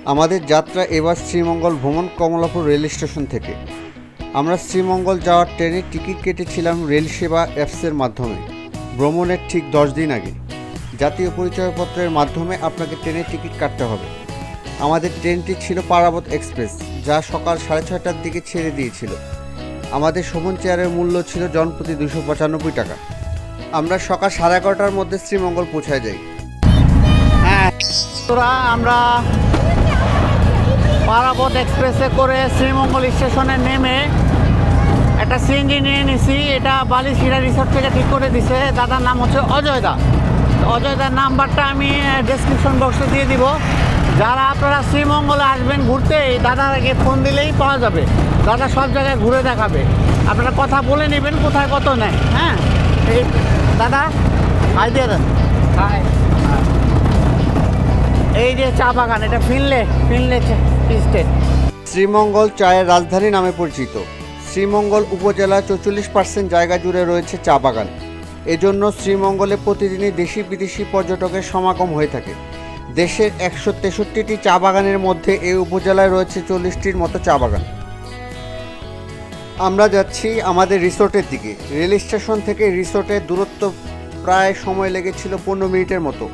আমাদের যাত্রা এবার শ্রীমঙ্গল ভ্রমণ কমলাপুর রেল স্টেশন থেকে। আমরা শ্রীমঙ্গল যাওয়ার ট্রেনের টিকিট কেটেছিলাম রেল সেবা অ্যাপসের মাধ্যমে ভ্রমণের ঠিক 10 দিন আগে। জাতীয় পরিচয়পত্রের মাধ্যমে আপনাকে ট্রেনের টিকিট কাটতে হবে। আমাদের ট্রেনটি ছিল পারাবত এক্সপ্রেস, যা সকাল 6:30টার দিকে ছেড়ে দিয়েছিল। আমাদের শোভন চেয়ারের মূল্য ছিল জনপ্রতি 295 টাকা। আমরা সকাল 11:30টার মধ্যে শ্রীমঙ্গল পৌঁছায় যাই। আমরা পারাবত এক্সপ্রেসে করে শ্রীমঙ্গল স্টেশনে নেমে একটা সিএনজি নিয়ে নিছি। এটা বালিশিরা রিসোর্ট থেকে ঠিক করে দিছে। দাদার নাম হচ্ছে অজয়দা। অজয়দার নাম্বারটা আমি ডেসক্রিপশন বক্সে দিয়ে দিব। যারা আপনারা শ্রীমঙ্গলে আসবেন ঘুরতে, এই দাদার আগে ফোন দিলেই পাওয়া যাবে। দাদা সব জায়গায় ঘুরে দেখাবে। আপনারা কথা বলে নেবেন কোথায় কত নেয়। হ্যাঁ, এই দাদা হাই দিয়ে দেন। হাই। এই যে চা বাগান, এটা ফিনলে স্টেট। শ্রীমঙ্গল চায়ের রাজধানী নামে পরিচিত। শ্রীমঙ্গল উপজেলা 44% জায়গা জুড়ে রয়েছে চা বাগান। এজন্য শ্রীমঙ্গলে প্রতিদিনই দেশি বিদেশি পর্যটকের সমাগম হয়ে থাকে। দেশের 163টি চা বাগানের মধ্যে এই উপজেলায় রয়েছে 40টির মতো চা বাগান। আমরা যাচ্ছি আমাদের রিসোর্টের দিকে। রেল স্টেশন থেকে রিসোর্টের দূরত্ব প্রায় সময় লেগেছিল 15 মিনিটের মতো।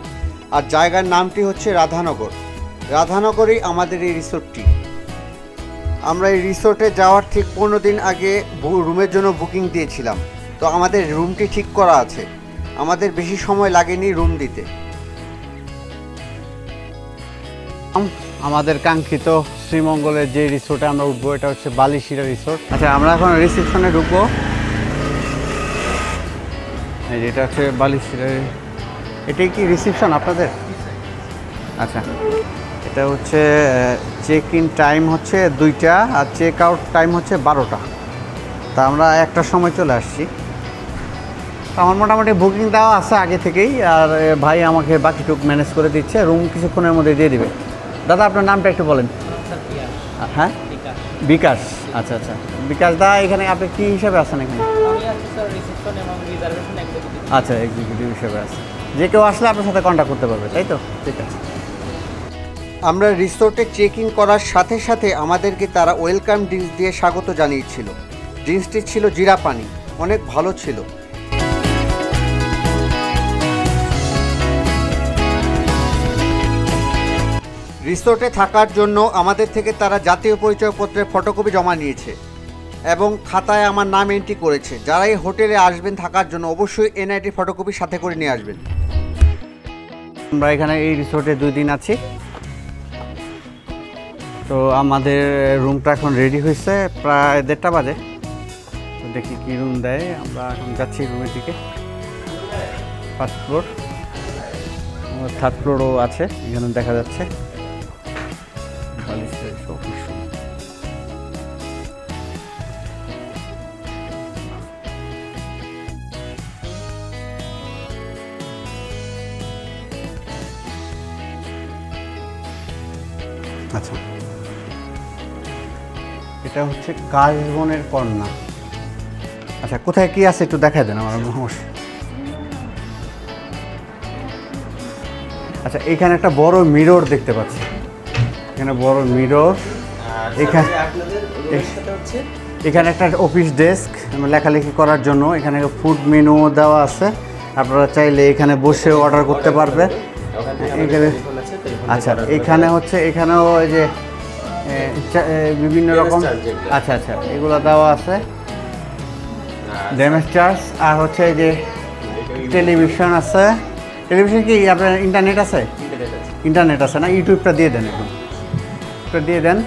আর জায়গার নামটি হচ্ছে রাধানগর। রাধানগরেই আমাদের এই রিসোর্টটি। আমরা এই রিসোর্টে যাওয়ার ঠিক 15 দিন আগে রুমের জন্য বুকিং দিয়েছিলাম। তো আমাদের রুমটি ঠিক করা আছে। আমাদের বেশি সময় লাগেনি রুম দিতে। আমাদের কাঙ্ক্ষিত শ্রীমঙ্গলের যে রিসোর্টে আমরা উঠবো, এটা হচ্ছে বালিশিরা রিসোর্ট। আচ্ছা, আমরা এখন রিসেপশনে ঢুকবো। এটা হচ্ছে বালিশিরা। এটাই কি রিসেপশন আপনাদের? আচ্ছা, এটা হচ্ছে চেক ইন টাইম হচ্ছে 2টা আর চেক আউট টাইম হচ্ছে 12টা। তা আমরা 1টার সময় চলে আসছি। আমার মোটামুটি বুকিং দেওয়া আছে আগে থেকেই, আর ভাই আমাকে বাকিটুকু ম্যানেজ করে দিচ্ছে। রুম কিছুক্ষণের মধ্যে দিয়ে দিবে। দাদা আপনার নামটা একটু বলেন। হ্যাঁ, বিকাশ। আচ্ছা আচ্ছা, বিকাশ দা, এখানে আপনি কী হিসাবে আছেন এখানে? আচ্ছা, এক্সিকিউটিভ হিসেবে আছে। যে কেউ আসলে আপনার সাথে কন্ট্যাক্ট করতে পারবে, তাই তো? ঠিক আছে। আমরা রিসোর্টে চেক ইন করার সাথে সাথে আমাদেরকে তারা ওয়েলকাম ড্রিঙ্কস দিয়ে স্বাগত জানিয়েছিল। ড্রিঙ্কসটি ছিল জিরা পানি, অনেক ভালো ছিল। রিসোর্টে থাকার জন্য আমাদের থেকে তারা জাতীয় পরিচয়পত্রের ফটোকপি জমা নিয়েছে এবং খাতায় আমার নাম এন্ট্রি করেছে। যারা এই হোটেলে আসবেন থাকার জন্য অবশ্যই এনআইডি ফটোকপি সাথে করে নিয়ে আসবেন। আমরা এখানে এই রিসোর্টে 2 দিন আছি। তো আমাদের রুমটা এখন রেডি হয়েছে, প্রায় 1:30 বাজে। তো দেখি কী রুম দেয়। আমরা এখন যাচ্ছি রুমের দিকে। 1st ফ্লোর, 3rd ফ্লোরও আছে, এখানে দেখা যাচ্ছে। আচ্ছা, এটা হচ্ছে কাশবনের কন্যা। আচ্ছা, কোথায় কি আছে একটু দেখাই দেন আমার। আচ্ছা, এখানে একটা বড় মিরর দেখতে পাচ্ছি। এখানে বড় মিরর। এখানে একটা অফিস ডেস্ক লেখালেখি করার জন্য। এখানে ফুড মেনু দেওয়া আছে, আপনারা চাইলে এখানে বসে অর্ডার করতে পারবেন। এখানে আচ্ছা, এখানে হচ্ছে এখানেও ওই যে বিভিন্ন রকম আচ্ছা আচ্ছা এগুলো দেওয়া আছে, ড্যামেজ চার্জ। আর হচ্ছে এই যে টেলিভিশন আছে। টেলিভিশন কি আপনার ইন্টারনেট আছে? ইন্টারনেট আছে না? ইউটিউবটা দিয়ে দেন, এখন এটা দিয়ে দেন।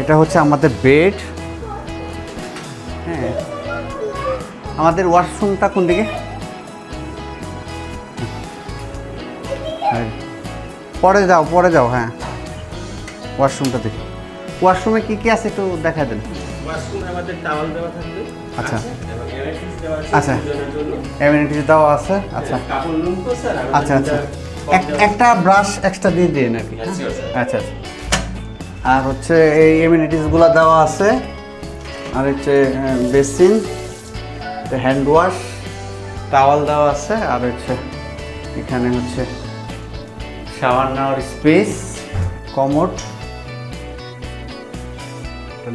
এটা হচ্ছে আমাদের বেড। হ্যাঁ, আমাদের ওয়াশরুমটা কোন দিকে? পরে যাও। হ্যাঁ, ওয়াশরুমটা দেখি। ওয়াশরুমে কি কি আছে একটু দেখা দেন। ওয়াশরুমে আমাদের টাওয়াল দেওয়া থাকবে। আচ্ছা এবং অ্যামেনিটিস দেওয়া আছে। আচ্ছা, অ্যামেনিটিস দেওয়া আছে। আচ্ছা কাপড় রুম তো স্যার। আচ্ছা আচ্ছা, একটা ব্রাশ এক্সট্রা দিয়ে দিন আর কি। আচ্ছা আচ্ছা, আর হচ্ছে এই অ্যামেনিটিসগুলো দেওয়া আছে। আর হচ্ছে বেসিন, হ্যান্ড ওয়াশ, টাওয়াল দেওয়া আছে। আর হচ্ছে এখানে হচ্ছে শাওয়ার নেওয়ার স্পেস। কমোড,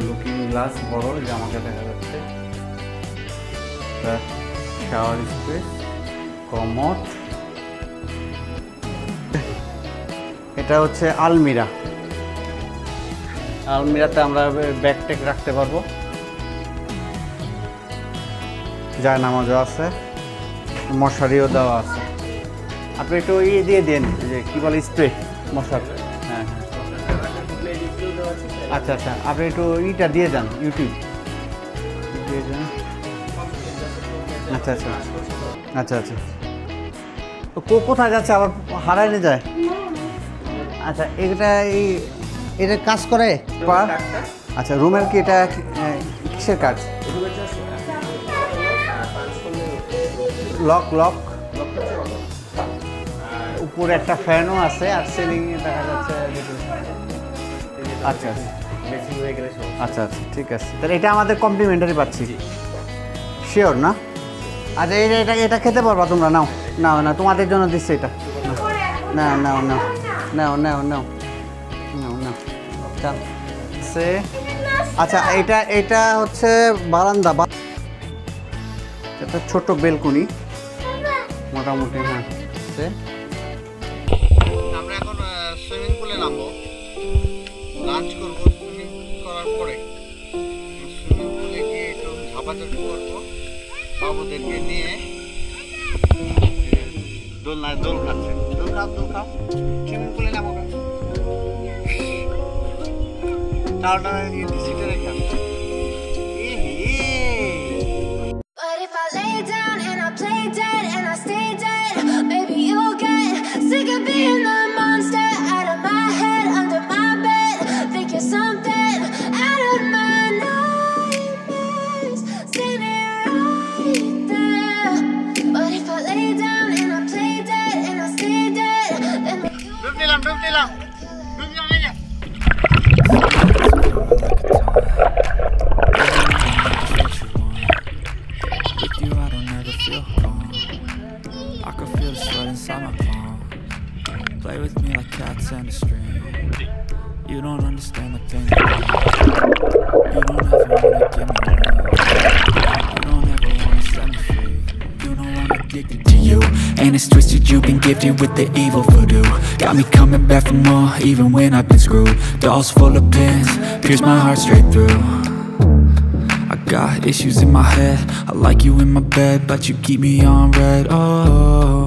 লুকিং গ্লাস বড়, যে আমাকে দেখা যাচ্ছে, শাওয়ার স্পেস, কমোড, এটা হচ্ছে আলমিরা। আলমিরাতে আমরা ব্যাগ ট্যাগ রাখতে পারবো, জায়নামাজও আছে, মশারিও দেওয়া আছে। আপনি একটু ইয়ে দিয়ে দেন, যে কী বলে, স্প্রে মশার। হ্যাঁ, আচ্ছা আচ্ছা, আপনি একটু ইটা দিয়ে যান, ইউটিউব দিয়ে যান। আচ্ছা আচ্ছা আচ্ছা আচ্ছা, কোথায় যাচ্ছে আবার হারায় নিয়ে যায়? আচ্ছা, এটা কাজ করে? আচ্ছা, রুমের কি এটা কিসের কাজ? লক লক উপরে একটা ফ্যানও আছে, আর সিলিং দেখা যাচ্ছে। আচ্ছা আচ্ছা আচ্ছা আচ্ছা, ঠিক আছে, তাহলে এটা আমাদের কমপ্লিমেন্টারি পাচ্ছি, শিওর না? আচ্ছা, এটা খেতে পারবা তোমরা? নাও নাও না, তোমাদের জন্য দিচ্ছে এটা, নাও নাও নাও নাও নাও নাও নাও নাও, চল সে। আচ্ছা, এটা হচ্ছে বারান্দা, এটা ছোট বেলকুনি মোটামুটি। হ্যাঁ, আমরা এখন সুইমিং পুলে নামবো, লাঞ্চ করবো। সুইমিং করার পরে সুইমিং পুলে গিয়ে একটু ঝাপাঝাপি করবো, বাবুদেরকে নিয়ে। দোলনায় দোল খাচ্ছে, দোল খাও দোল খাও, সুইমিং পুলে নামো। টাওয়ারটা সিটে রেখে আসছে। But if I lay down and I play dead and I stay dead, baby you'll get sick of being the monster out of my head, under my bed. Think you're something out of my nightmares, standing right there. But if I lay down and I play dead and I stay dead, then ডুব দিলাম এই যে। With you, I don't ever feel calm. I can feel the sweat inside my palm. Play with me like cats and a string. You don't understand the pain. You don't ever wanna give me room. You don't ever wanna set me free. You know I'm addicted to you, and it's twisted. You've been gifted with the evil voodoo. Got me coming back for more, even when I've been screwed. Dolls full of pins, pierce my heart straight through. I got issues in my head, I like you in my bed, but you keep me on red. Oh,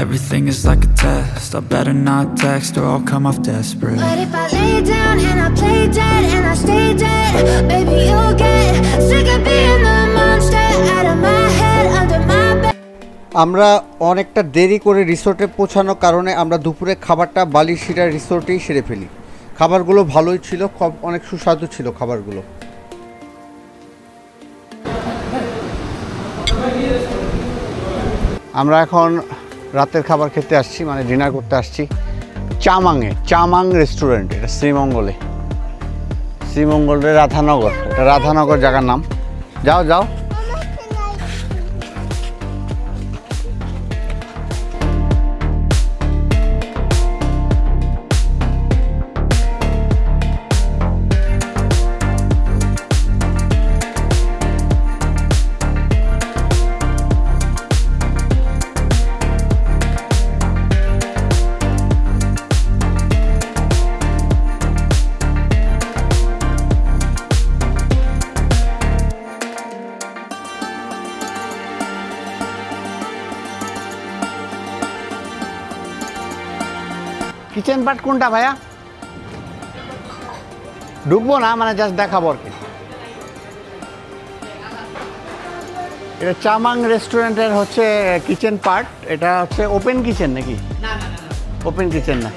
everything is like a test, I better not text or I'll come off desperate. but if I lay down and I play dead and I stay dead, baby you'll get sick of being the monster out of my head, under my bed. আমরা অনেকটা দেরি করে রিসোর্টে পৌঁছানোর কারণে আমরা দুপুরে খাবারটা বালিশিরা রিসোর্টেই সেরে ফেলি। খাবারগুলো ভালোই ছিল, অনেক সুস্বাদু ছিল খাবারগুলো। আমরা এখন রাতের খাবার খেতে আসছি, মানে ডিনার করতে আসছি চামাং রেস্টুরেন্ট। এটা শ্রীমঙ্গলের রাধানগর, এটা রাধানগর জায়গার নাম। যাও যাও। কিচেন পার্ট কোনটা ভাইয়া? ঢুকবো না, মানে জাস্ট দেখাবো আর কি। এটা চামাং রেস্টুরেন্টের হচ্ছে কিচেন পার্ট। এটা হচ্ছে ওপেন কিচেন নাকি? ওপেন কিচেন না।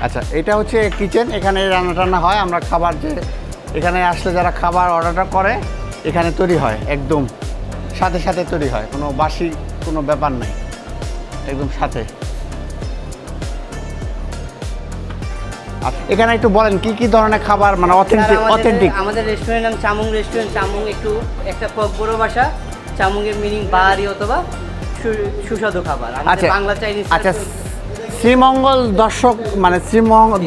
আচ্ছা, এটা হচ্ছে কিচেন, এখানে রান্না টান্না হয়। আমরা খাবার, যে এখানে আসলে যারা খাবার অর্ডারটা করে এখানে তৈরি হয়, একদম সাথে সাথে তৈরি হয়, কোনো বাসি কোনো ব্যাপার নাই, একদম সাথে। এখানে একটু বলেন কি কি ধরনের খাবার, মানে অথেন্টিক? আমাদের রেস্টুরেন্ট নাম চামুং রেস্টুরেন্ট। চামুং একটু একটা বড় ভাষা, চামুংয়ের মিনিং বাহারি অথবা সুস্বাদু খাবার। আচ্ছা বাংলা চাইনিজ। আচ্ছা, শ্রীমঙ্গল দর্শক মানে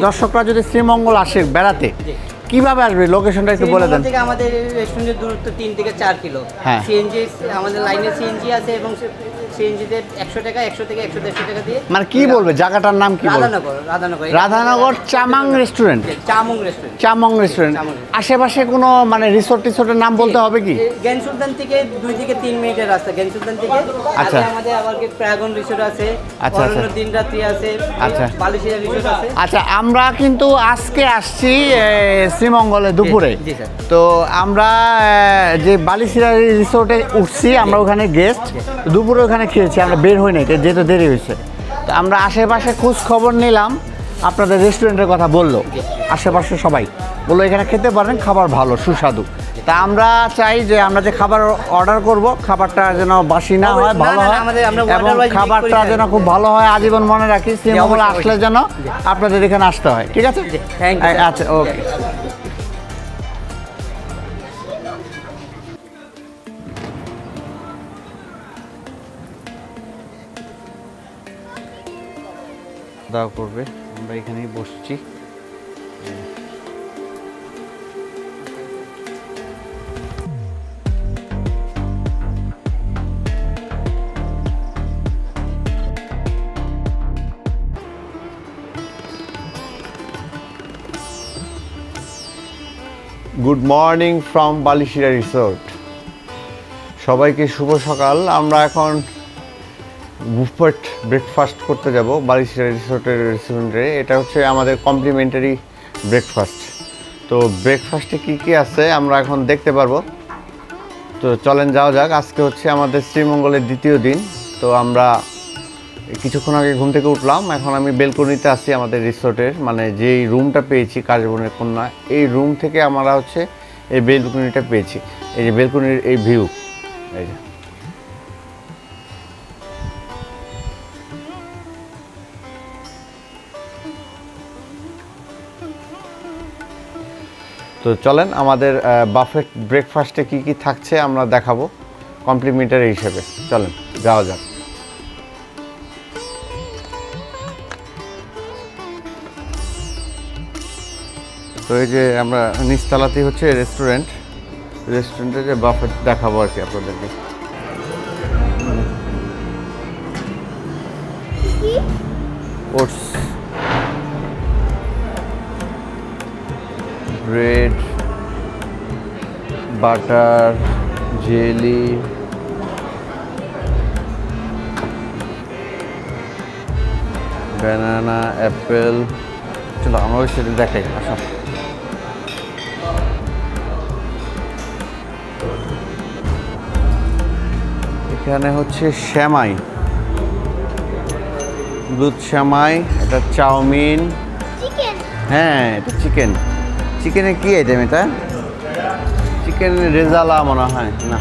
দর্শকরা যদি শ্রীমঙ্গল আসে বেড়াতে কিভাবে আসবে লোকেশনটা একটু বলে দেন। থেকে আমাদের রেস্টুরেন্টের দূরত্ব 3 থেকে 4 কিলো। হ্যাঁ। সিএনজি আমাদের লাইনে সিএনজি আছে এবং সিএনজিতে 100 টাকা 100 থেকে 150 টাকা দিয়ে। মানে কি বলবে জায়গাটার নাম কি বলবে? রাধানগর চামাং রেস্টুরেন্ট। চামং রেস্টুরেন্ট। আশেপাশে কোনো মানে রিসোর্ট টিসোর্টের নাম বলতে হবে কি? জ্ঞান সুলতান থেকে 2 থেকে 3 মিনিটের রাস্তা। জ্ঞান সুলতান থেকে আচ্ছা আমাদের আবার প্রাগন রিসোর্ট আছে। আচ্ছা আচ্ছা দিন রাত্রি আছে। আচ্ছা বালিশিরা রিসোর্ট আছে। আচ্ছা আমরা কিন্তু আজকে আসছি শ্রীমঙ্গলে দুপুরে। জি স্যার। তো আমরা যে বালিশিরা রিসোর্টে উঠছি আমরা ওখানে গেস্ট দুপুরে ওখানে খেয়েছি আমরা বের হই নাই যেহেতু দেরি হয়েছে। তো আমরা আশেপাশে খোঁজ খবর নিলাম আপনাদের রেস্টুরেন্টের কথা বললো আশেপাশে সবাই বললো এখানে খেতে পারেন খাবার ভালো সুস্বাদু। তা আমরা চাই যে আমরা যে খাবার অর্ডার করব খাবারটা যেন বাসি না হয় ভালো হয় এবং খাবারটা যেন খুব ভালো হয় আজীবন মনে রাখি শ্রীমঙ্গলে আসলে যেন আপনাদের এখানে আসতে হয়। ঠিক আছে আচ্ছা ওকে। দাও করবে আমরা এখানেই বসছি। Good morning from Balishira resort. সবাইকে শুভ সকাল। আমরা এখন বুফেট ব্রেকফাস্ট করতে যাব বালিশিরা রিসোর্টের রেস্টুরেন্টে। এটা হচ্ছে আমাদের কমপ্লিমেন্টারি ব্রেকফাস্ট। তো ব্রেকফাস্টে কী কী আছে আমরা এখন দেখতে পারবো। তো চলেন যাওয়া যাক। আজকে হচ্ছে আমাদের শ্রীমঙ্গলের দ্বিতীয় দিন। তো আমরা কিছুক্ষণ আগে ঘুম থেকে উঠলাম, এখন আমি বেলকনিতে আছি আমাদের রিসোর্টের, মানে যেই রুমটা পেয়েছি কাশবনের কন্যা এই রুম থেকে আমরা হচ্ছে এই বেলকনিটা পেয়েছি। এই যে বেলকনির এই ভিউ এই যে। তো চলেন আমাদের বাফেট ব্রেকফাস্টে কি কি থাকছে আমরা দেখাবো কমপ্লিমেন্টারি হিসেবে। চলেন যাওয়া যাক। তো এই যে আমরা নিচতলাতেই হচ্ছে রেস্টুরেন্টে যে বাফেট দেখাবো আর কি আপনাদেরকে। Oats, bread, butter, jelly, banana, Apple. চলো আমরা ওই সাথে দেখাই। আসো। এখানে হচ্ছে শ্যামাই, দুধ শ্যামাই, এটা চাউমিন, হ্যাঁ এটা চিকেন। চিকেনের কি আইটেম এটা? চিকেন রেজালা মনে হয়, না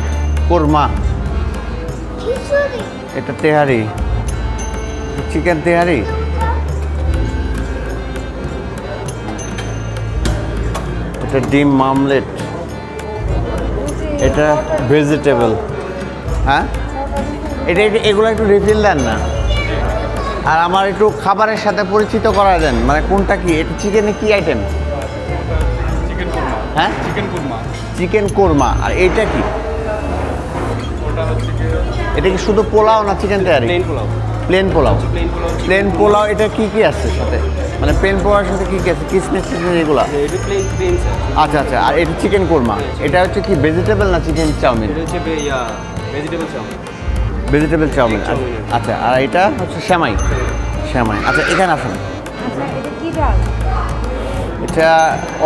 কোরমা, এটা তেহারি, চিকেন তেহারি। এটা ডিম মামলেট, এটা ভেজিটেবল। হ্যাঁ এটা এগুলো একটু রিফিল দেন না, আর আমার একটু খাবারের সাথে পরিচিত করা দেন, মানে কোনটা কি? এটা চিকেনের কি আইটেম? হ্যাঁ চিকেন কোরমা। আর এইটা কি? এটা কি শুধু পোলাও না চিকেন তেহারি? প্লেন পোলাও। প্লেন পোলাও এটা কি কি আছে সাথে, মানে প্লেন পোলাওর সাথে কি কি আছে? কিসমিস টিসমিস এগুলো? আচ্ছা আচ্ছা। আর এটা চিকেন কোরমা, এটা হচ্ছে কি ভেজিটেবল না চিকেন চাউমিন? Vegetable chowmein. আচ্ছা। আর এটা হচ্ছে শ্যামাই। আচ্ছা এখানে আসুন। এটা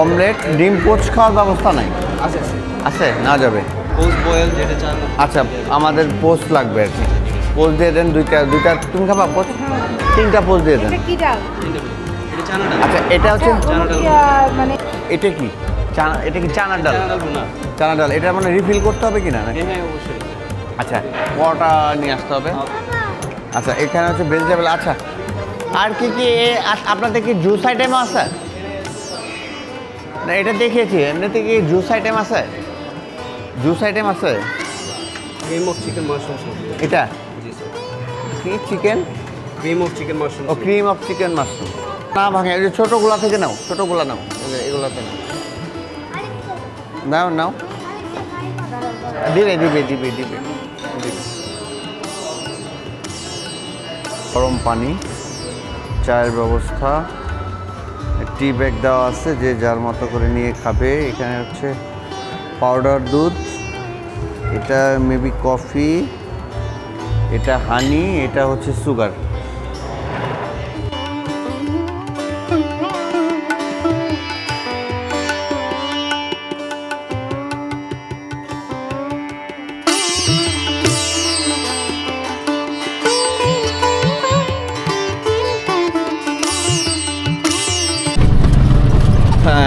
অমলেট, ডিম পোচ খাওয়ার ব্যবস্থা নাই? আছে, নেওয়া যাবে। আচ্ছা আমাদের পোস্ট লাগবে আর কি। পোস্ট দিয়ে দেন দুইটা। তুমি খাবা পোস্ট? 3টা পোস্ট দিয়ে দেন। আচ্ছা এটা হচ্ছে এটা কি? এটা কি চানার ডাল? চানার ডাল। এটা মানে রিফিল করতে হবে কি না? আচ্ছা কটা নিয়ে আসতে হবে? আচ্ছা এখানে হচ্ছে ভেজিটেবল। আচ্ছা আর কি কি আপনাদের কি জুস আইটেমও আছে? না এটা দেখিয়েছি, এমনিতে কি জুস আইটেম আছে? জুস আইটেম আছে? এটা কি chicken cream of chicken mushroom. ও ক্রিম অফ চিকেন মাশরুম না ভাঙে, এই যে ছোটোগুলা থেকে নাও, ছোটোগুলা নাও, এগুলোতে নাও, নাও দিবে দিবে দিবে দিবে দিবে। গরম পানি, চায়ের ব্যবস্থা, টি ব্যাগ দেওয়া আছে, যে যার মতো করে নিয়ে খাবে। এখানে হচ্ছে পাউডার দুধ, এটা মেবি কফি, এটা হানি, এটা হচ্ছে সুগার।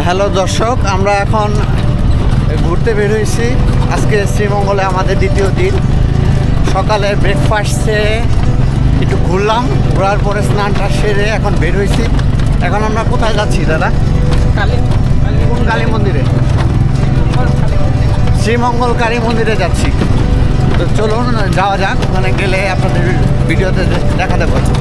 হ্যালো দর্শক, আমরা এখন ঘুরতে বের হয়েছি। আজকে শ্রীমঙ্গলে আমাদের দ্বিতীয় দিন। সকালের ব্রেকফাস্টে একটু ঘুরলাম, ঘোরার পরে স্নানটা সেরে এখন বের হয়েছি। এখন আমরা কোথায় যাচ্ছি দাদা? কোন কালী মন্দিরে? শ্রীমঙ্গল কালী মন্দিরে যাচ্ছি। তো চলুন যাওয়া যাক, ওখানে গেলে আপনাদের ভিডিওতে দেখাতে পারবো।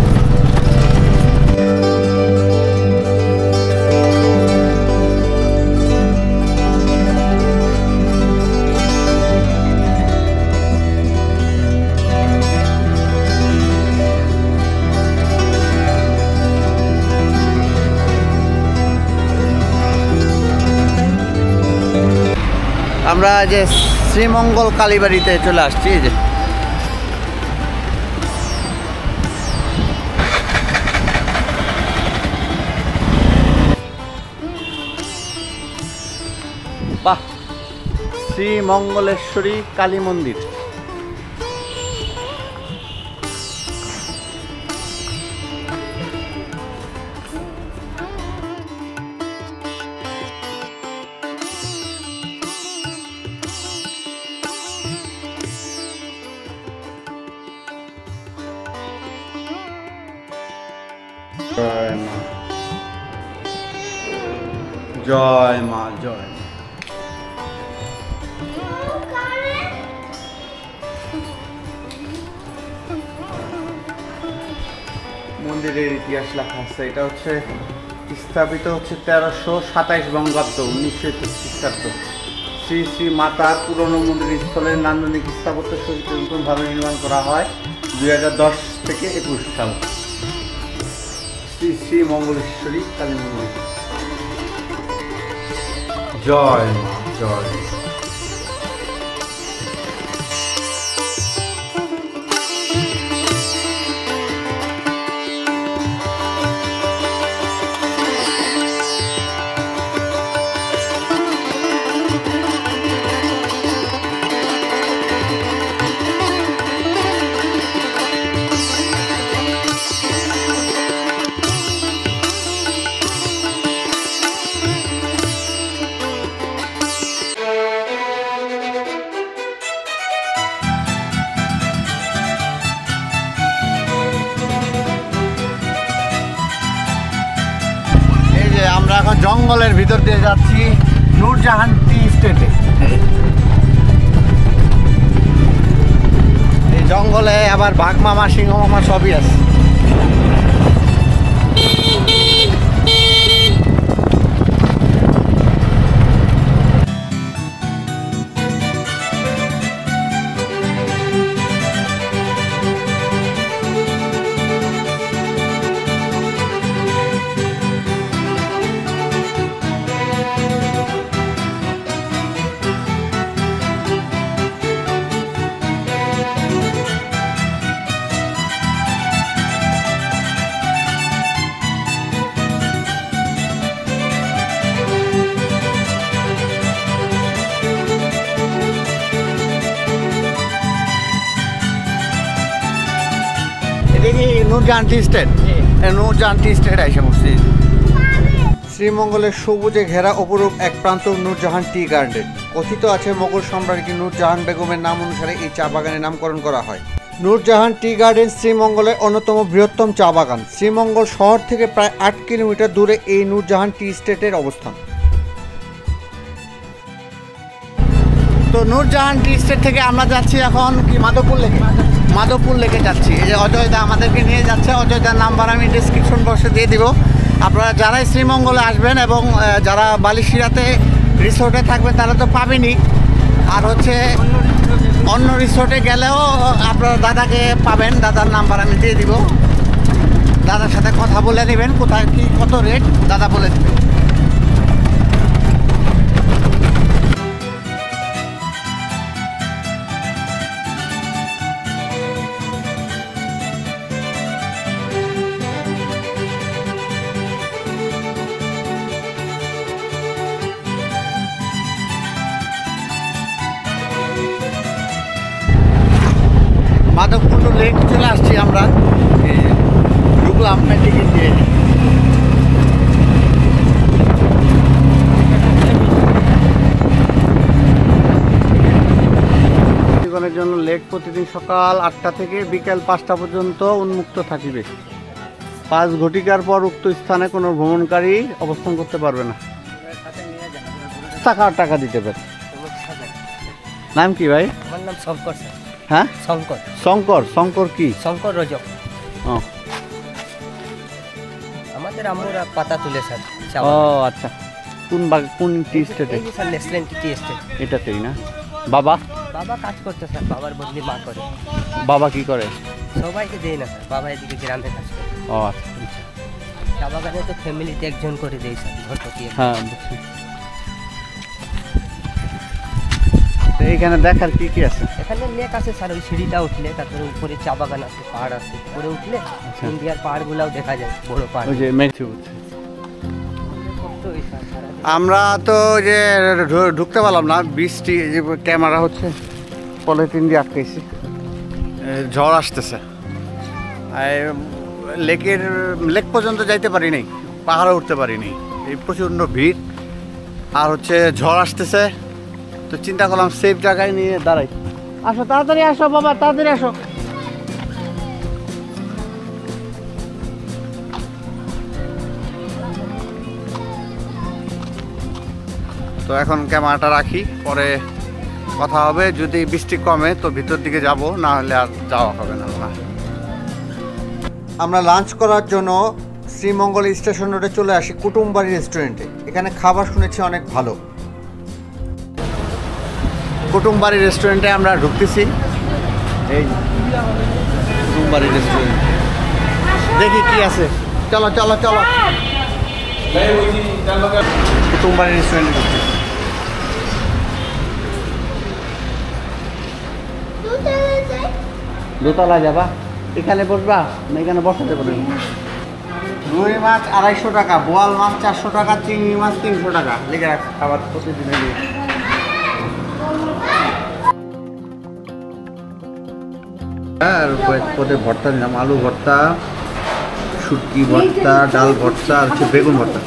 আমরা যে শ্রীমঙ্গল কালীবাড়িতে চলে আসছি। যে বাহ, শ্রীমঙ্গলেশ্বরী কালী মন্দির। জয় মা, জয় মা, জয় মা। মন্দিরের ইতিহাস লেখা আছে। এটা হচ্ছে স্থাপিত হচ্ছে 1327 বঙ্গাব্দ, 1921 খ্রিস্টাব্দ। শ্রী শ্রী মাতার পুরনো মন্দির স্থলের নান্দনিক স্থাপত্য শৈলীতে নতুনভাবে নির্মাণ করা হয় 2010 থেকে 21 সাল। শ্রী শ্রী মঙ্গলেশ্বরী কালী মন্দির। জয় মা, জয় মা। আমরা এখন জঙ্গলের ভিতর দিয়ে যাচ্ছি নূরজাহান টি স্টেটে। এই জঙ্গলে আবার বাঘ মামা, সিংহ মামা সবই আছে। নূরজাহান টি স্টেট, নূরজাহান টি স্টেট আইসা পড়ছি। শ্রীমঙ্গলের সবুজে ঘেরা অপরূপ এক প্রান্ত নূরজাহান টি গার্ডেন। কথিত আছে মোগল সম্রাজ্ঞী নূরজাহান বেগমের নাম অনুসারে এই চা বাগানের নামকরণ করা হয়। নূরজাহান টি গার্ডেন শ্রীমঙ্গলের অন্যতম বৃহত্তম চা বাগান। শ্রীমঙ্গল শহর থেকে প্রায় 8 কিলোমিটার দূরে এই নূরজাহান টি স্টেটের অবস্থান। তো নূরজাহান টি স্টেট থেকে আমরা যাচ্ছি এখন কি মাধবপুর লেকে। মাধবপুর লেকে যাচ্ছি। এই যে অজয়দা আমাদেরকে নিয়ে যাচ্ছে, অজয়দার নাম্বার আমি ডিসক্রিপশন বক্সে দিয়ে দিব। আপনারা যারাই শ্রীমঙ্গলে আসবেন এবং যারা বালিশিরাতে রিসোর্টে থাকবেন তারা তো পাবেনই, আর হচ্ছে অন্য রিসোর্টে গেলেও আপনারা দাদাকে পাবেন, দাদার নাম্বার আমি দিয়ে দিব। দাদার সাথে কথা বলে নেবেন কোথায় কি কত রেট দাদা বলে দেবেন। মাধবপুর লেক চলে আসছি আমরা, ঢুকলাম টিকিট দিয়ে। জীবনের জন্য লেক প্রতিদিন সকাল 8টা থেকে বিকেল 5টা পর্যন্ত উন্মুক্ত থাকিবে। 5 ঘটিকার পর উক্ত স্থানে কোনো ভ্রমণকারী অবস্থান করতে পারবে না। টাকা দিতে পারে। নাম কি ভাই? আমার নাম শঙ্কর স্যার। হ্যাঁ শঙ্কর। শঙ্কর কি? শঙ্কর রজক। ও আমাদের আমরা পাতা তুলে স্যার। ও আচ্ছা, কোন টি স্টেটে? এই যে স্যার ন্যাশনাল টি স্টেট। এটাতেই না? বাবা কাজ করতে স্যার, বাবার বদলি মা করে। বাবা কি করে? সবাইকে দেয় না স্যার, বাবা এদিকে গ্রামে কাজ করে। ও আচ্ছা, চা বাগানে তো ফ্যামিলিতে একজন করে দেয় স্যার, ঘরপতি। হ্যাঁ বুঝছি। তো এইখানে দেখার কি আছে? এখানে লেক আছে স্যার, ওই সিঁড়িটা উঠলে তারপরে উপরে চা বাগান আছে, পাহাড় আছে, উপরে উঠলে ইন্ডিয়ার পাহাড়গুলোও দেখা যায়, বড় পাহাড়। ওই যে আমরা তো যে ঢুকতে পারলাম না, বৃষ্টি যে ক্যামেরা হচ্ছে পলিথিন দিয়ে আটকেছি, ঝড় আসতেছে। লেক পর্যন্ত যাইতে পারি নাই, পাহাড়ে উঠতে পারি নাই, এই প্রচণ্ড ভিড় আর হচ্ছে ঝড় আসতেছে। তো চিন্তা করলাম সেফ জায়গায় নিয়ে দাঁড়াই। আসো তাড়াতাড়ি আসো বাবা, তাড়াতাড়ি আসো। তো এখন ক্যামেরাটা রাখি, পরে কথা হবে। যদি বৃষ্টি কমে তো ভিতর দিকে যাব, না হলে আর যাওয়া হবে না। আমরা লাঞ্চ করার জন্য শ্রীমঙ্গল স্টেশন রোডে চলে আসি কুটুমবাড়ি রেস্টুরেন্টে। এখানে খাবার শুনেছি অনেক ভালো। কুটুমবাড়ি রেস্টুরেন্টে আমরা ঢুকতেছি। এই কুটুমবাড়ি রেস্টুরেন্ট, দেখি কি আছে। চলো চলো চলো, কুটুমবাড়ি রেস্টুরেন্টে ঢুকতেছি। দোতলা যাবা? এখানে বসবা না এখানে বসাতে পারবে? রুই মাছ 250 টাকা, বোয়াল মাছ 400 টাকা, চিংড়ি মাছ 300 টাকা লেগে রাখছে খাবার প্রতিদিনে। আর কয়েক পদে ভর্তা নিলাম, আলু ভর্তা, শুটকি ভর্তা, ডাল ভর্তা আর হচ্ছে বেগুন ভর্তা।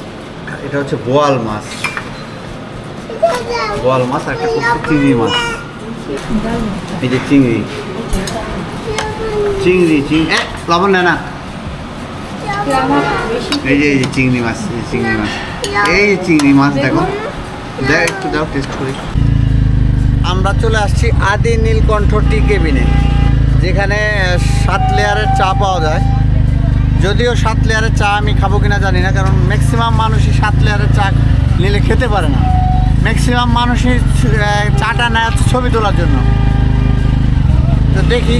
এটা হচ্ছে বোয়াল মাছ, আর একটা করছে চিংড়ি মাছ। এই যে চিংড়ি লবণ নেয় না। এই যে চিংড়ি মাছ, এই চিংড়ি মাছ দেখো, একটু দাও টেস্ট করি। আমরা চলে আসছি আদি নীলকণ্ঠ টি কেবিনে, যেখানে 7 লেয়ারের চা পাওয়া যায়। যদিও 7 লেয়ারের চা আমি খাবো কিনা জানি না, কারণ ম্যাক্সিমাম মানুষই 7 লেয়ারের চা নিলে খেতে পারে না। ম্যাক্সিমাম মানুষই চাটা নেয় হচ্ছে ছবি তোলার জন্য। তো দেখি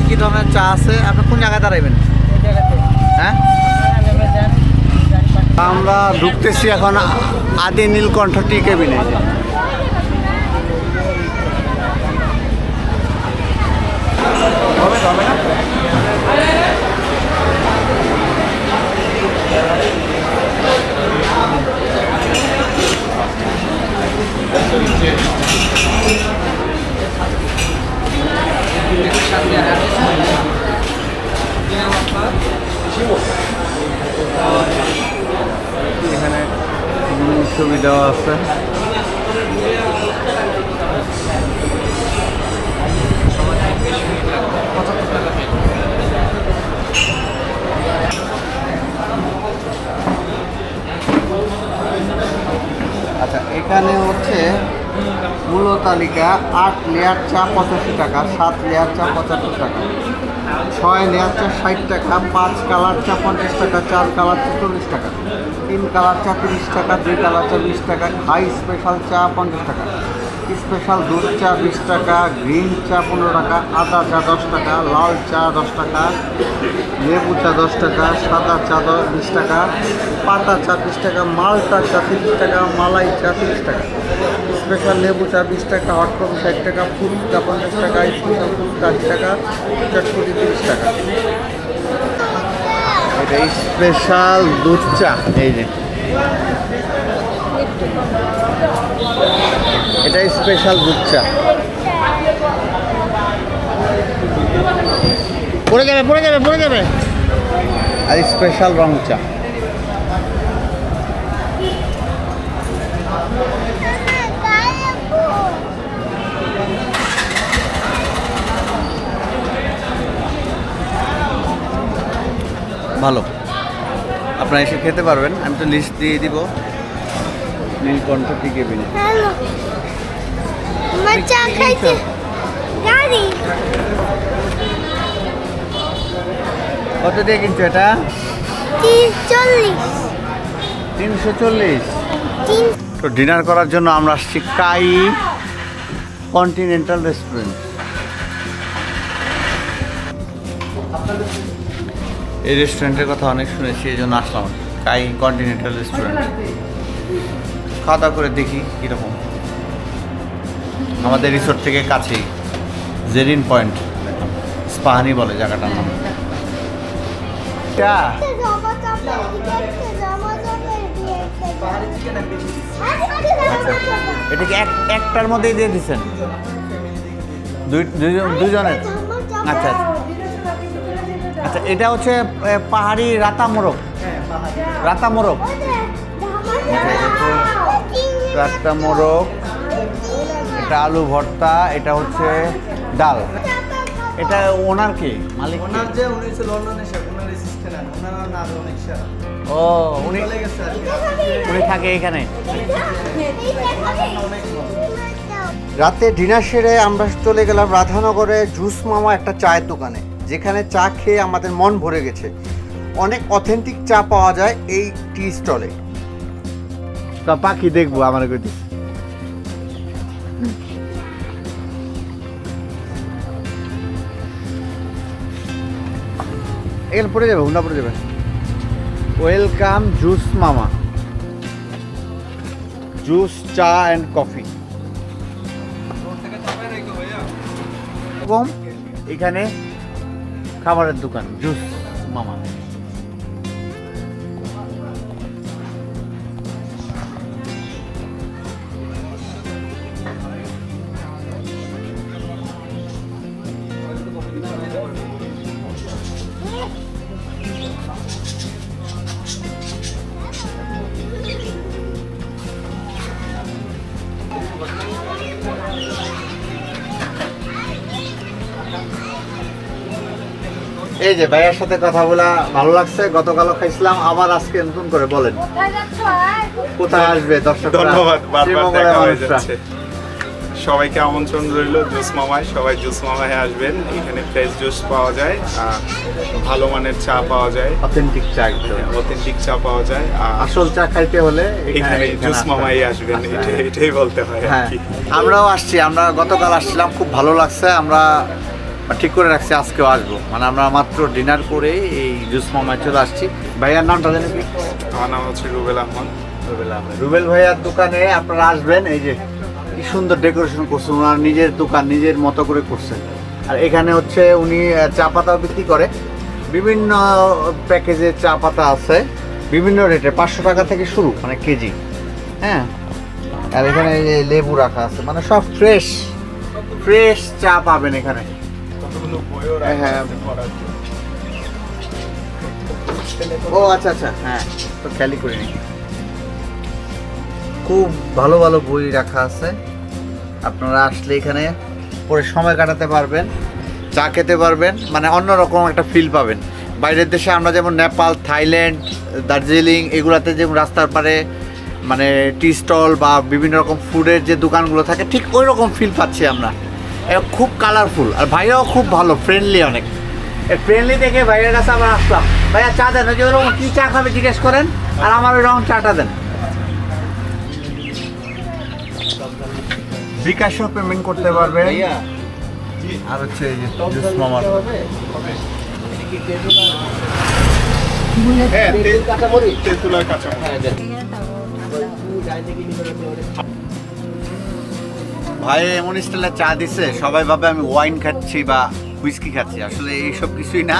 কি ধরনের চা আছে। আপনি কোন জায়গায় দাঁড়াইবেন? হ্যাঁ, আমরা ঢুকতেছি এখন আদি নীলকণ্ঠ টি কেবিনে। এখানে ছবি দেওয়া আছে। আচ্ছা, এখানে হচ্ছে মূলত তালিকা 8 লেয়ার চা 85 টাকা, 7 লেয়ার চা 75 টাকা, 6 লেয়ার চা 60 টাকা, 5 কালার চা 50 টাকা, 4 কালার চা 40 টাকা, 3 কালার চা 30 টাকা, 2 কালার চা 20 টাকা, হাই স্পেশাল চা 50 টাকা, স্পেশাল দুধ চা 20 টাকা, গ্রিন চা 15 টাকা, আদা চা 10 টাকা, লাল চা 10 টাকা, লেবু চা 10 টাকা, সাদা চা 20 টাকা, পাতা চা 20 টাকা, মালটা চা 30 টাকা, মালাই চা 30 টাকা, স্পেশাল লেবু চা 20 টাকা, হট কফি 60 টাকা, ফুচকা 50 টাকা, স্পেশাল ফুচকা 80 টাকা, চটপটি 30 টাকা। এটা স্পেশাল দুধ চা, এই যে এটা স্পেশাল দুধ চা। পড়ে যাবে পড়ে যাবে পড়ে যাবে। আর স্পেশাল রং চা। ভালো, আপনারা এসে খেতে পারবেন। আমি তো লিস্ট দিয়ে দিব। নীলকণ্ঠ টি কেবিনে। হ্যালো, আমার চা খাইতে গাড়ি কত দিয়ে কিনছো এটা? 340। তো ডিনার করার জন্য আমরা আসছি কাই কন্টিনেন্টাল রেস্টুরেন্ট। এই রেস্টুরেন্টের কথা অনেক শুনেছি, এই জন্য আসলাম। কাই কন্টিনেন্টাল রেস্টুরেন্ট, খাওয়া দাওয়া করে দেখি কীরকম। আমাদের রিসোর্ট থেকে কাছেই, জেরিন পয়েন্ট, স্পাহানি বলে জায়গাটার নাম। এটা কি একটার মধ্যেই দিয়ে দিচ্ছেন? দুজনের? আচ্ছা আচ্ছা আচ্ছা। এটা হচ্ছে পাহাড়ি রাতা মোরগ। রাতা মোরগ, রাতা মোরগ। এটা আলু ভর্তা, এটা হচ্ছে ডাল। এটা ওনার কি মালিক? ওনার যে উনি ছিল লন্ডনের শেফ, ওনার অ্যাসিস্ট্যান্ট, ওনার নাম অনেক সেরা। ও, উনি উনি থাকে এখানে। রাতে ডিনার সেরে আমরা চলে গেলাম রাধানগরে জুস মামা একটা চায়ের দোকানে, যেখানে চা খেয়ে আমাদের মন ভরে গেছে। অনেক অথেন্টিক চা পাওয়া যায় এই টি স্টলে। তা পাখি দেখবো আমার গতি। এখানে পড়ে যাবে, হুন্ডা পড়ে যাবে। ওয়েলকাম জুস মামা, জুস চা অ্যান্ড কফি। এখানে খাবারের দোকান জুস মামা। এই যে ভাইয়ার সাথে কথা বলা ভালো লাগছে। গতকালও খাইছিলাম, আবার আজকে নতুন করে বলেন কোথায় আসবে দর্শক? ধন্যবাদ, বারবার দেখা হয়ে যাচ্ছে। সবাইকে আমন্ত্রণ রইল জুস মামায়। সবাই জুস মামায় আসবেন। এখানে ফ্রেশ জুস পাওয়া যায়, ভালো মানের চা পাওয়া যায়, অথেন্টিক চা, অথেন্টিক চা পাওয়া যায়। আসল চা খাইতে হলে এখানে জুস মামায় আসবেন, এটাই বলতে হয়। হ্যাঁ, আমরাও আসছি। আমরা গতকাল আসছিলাম, খুব ভালো লাগছে। আমরা ঠিক করে রাখছি আজকেও আসবো। মানে আমরা মাত্র ডিনার করে এই জুস মামায় চলে আসছি। ভাইয়ার নামটা জানেন কি? আমার নাম হচ্ছে রুবেল আহমদ। রুবেল ভাইয়ার দোকানে আপনারা আসবেন। এই যে কি সুন্দর ডেকোরেশন করছেন, ওনার নিজের দোকান নিজের মতো করে করছেন। আর এখানে হচ্ছে উনি চা পাতাও বিক্রি করে। বিভিন্ন প্যাকেজের চা পাতা আছে, বিভিন্ন রেটে, 500 টাকা থেকে শুরু, মানে কেজি। হ্যাঁ, আর এখানে লেবু রাখা আছে, মানে সব ফ্রেশ ফ্রেশ চা পাবেন এখানে। হ্যাঁ, ও আচ্ছা আচ্ছা, হ্যাঁ তো খেয়ালই করিনি। খুব ভালো ভালো বই রাখা আছে। আপনারা আসলে এখানে পরে সময় কাটাতে পারবেন, চা খেতে পারবেন, মানে অন্যরকম একটা ফিল পাবেন। বাইরের দেশে আমরা যেমন নেপাল, থাইল্যান্ড, দার্জিলিং এগুলাতে যেমন রাস্তার পারে মানে টি স্টল বা বিভিন্ন রকম ফুডের যে দোকানগুলো থাকে ঠিক ওই রকম ফিল পাচ্ছি আমরা। খুব কালারফুল, আর ভাইয়াও খুব ভালো, ফ্রেন্ডলি অনেক। ফ্রেন্ডলি দেখে ভাইয়ের কাছে আবার আসলাম, ভাইয়া চা দেন, ওই যে ওরকম কী চা খাবে জিজ্ঞেস করেন, আর আমার ওই রকম চাটা দেন। বিকাশও পেমেন্ট করতে পারবে, আর হচ্ছে এই যে জুস মামার তেঁতুলার কাঁচা ভাই এমন স্টাইলে চা দিছে সবাই ভাবে আমি ওয়াইন খাচ্ছি বা হুইস্কি খাচ্ছি, আসলে এইসব কিছুই না,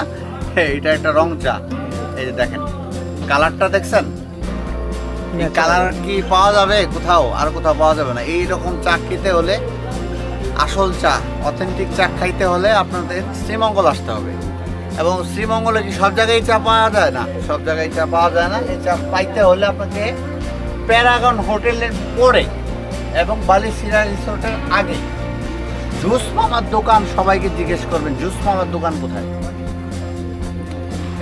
এটা একটা রং চা। এই যে দেখেন কালারটা দেখছেন, এই কালার কি পাওয়া যাবে কোথাও, আর কোথাও পাওয়া যাবে না। এইরকম চা খেতে হলে, আসল চা অথেন্টিক চা খাইতে হলে আপনাদের শ্রীমঙ্গল আসতে হবে। এবং শ্রীমঙ্গলে কি সব জায়গায় চা পাওয়া যায় না, সব জায়গায় চা পাওয়া যায় না। এই চা পাইতে হলে আপনাকে প্যারাগন হোটেলের পরে এবং বালিসিরা রিসোর্টের আগে জুস মামার দোকান, সবাইকে জিজ্ঞেস করবেন জুস মামার দোকান কোথায়।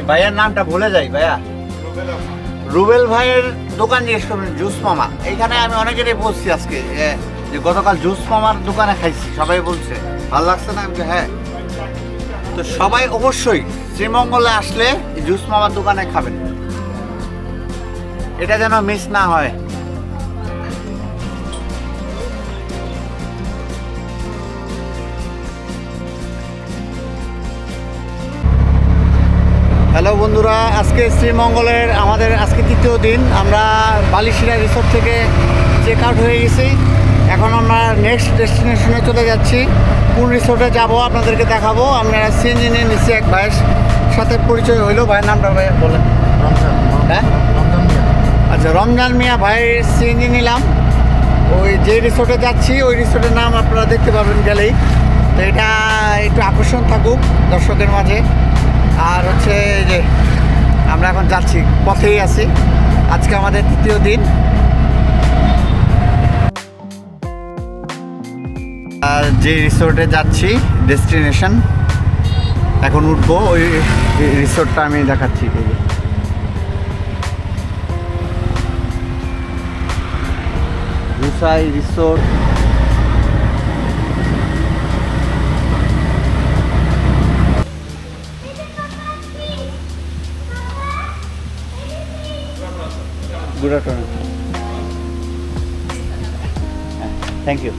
ভাইয়ার নামটা ভুলে যাই, ভাইয়া রুবেল ভাইয়ের দোকান জিজ্ঞেস করবেন জুস মামা। এইখানে আমি অনেকেরই বলছি আজকে যে গতকাল জুস মামার দোকানে খাইছি, সবাই বলছে ভালো লাগছে না, আমি হ্যাঁ। তো সবাই অবশ্যই শ্রীমঙ্গলে আসলে জুস মামার দোকানে খাবেন, এটা যেন মিস না হয়। হ্যালো বন্ধুরা, আজকে শ্রীমঙ্গলের আমাদের আজকে তৃতীয় দিন। আমরা বালিসিরা রিসোর্ট থেকে চেক আউট হয়ে গেছি। এখন আমরা নেক্সট ডেস্টিনেশনে চলে যাচ্ছি। কোন রিসোর্টে যাব আপনাদেরকে দেখাবো। আমরা সিএনজি নিয়ে নিচ্ছি, এক ভাইয়ের সাথে পরিচয় হইলো। ভাইয়ের নামটা ভাই বলেন। হ্যাঁ, আচ্ছা, রমজান মিয়া ভাইয়ের সিএনজি নিলাম। ওই যে রিসোর্টে যাচ্ছি ওই রিসোর্টের নাম আপনারা দেখতে পাবেন গেলেই। তো এটা একটু আকর্ষণ থাকুক দর্শকের মাঝে। আর হচ্ছে যে আমরা এখন যাচ্ছি, পথেই আছি, আজকে আমাদের তৃতীয় দিন। আর যে রিসোর্টে যাচ্ছি ডেস্টিনেশন, এখন উঠবো, ওই রিসোর্টটা আমি দেখাচ্ছি। রুসাই resort. Good afternoon, thank you.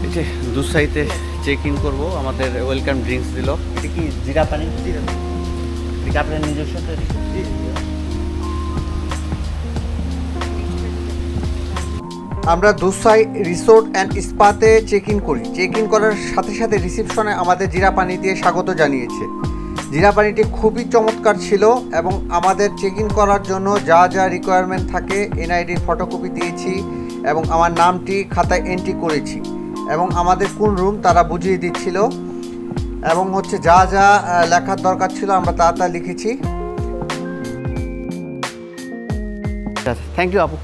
এই যে দুসাইতে চেক ইন করবো, আমাদের ওয়েলকাম ড্রিঙ্কস দিল। এটা কি জিরা পানি? এটা আপনার নিজস্ব তৈরি? আমরা দুসাই রিসোর্ট অ্যান্ড স্পাতে চেক ইন করি। চেক ইন করার সাথে সাথে রিসিপশনে আমাদের জিরা পানি দিয়ে স্বাগত জানিয়েছে। জিরা পানিটি খুবই চমৎকার ছিল এবং আমাদের চেক ইন করার জন্য যা যা রিকোয়ারমেন্ট থাকে এনআইডির ফটোকপি দিয়েছি এবং আমার নামটি খাতায় এন্ট্রি করেছি এবং আমাদের কোন রুম তারা বুঝিয়ে দিচ্ছিল এবং হচ্ছে যা যা লেখার দরকার ছিল আমরা তা লিখেছি। থ্যাংক ইউ আপু।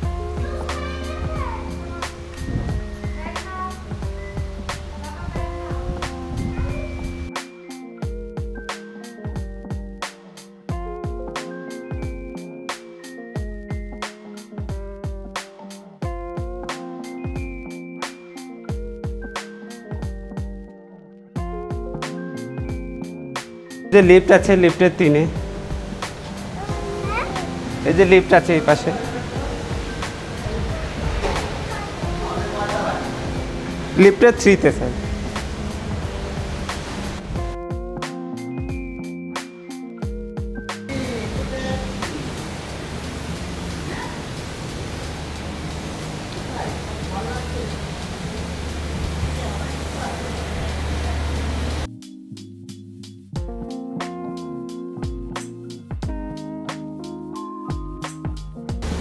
যে লিফট আছে, লিফটের 3-এ। এই যে লিফট আছে এই পাশে। লিফটের 3-তে স্যার।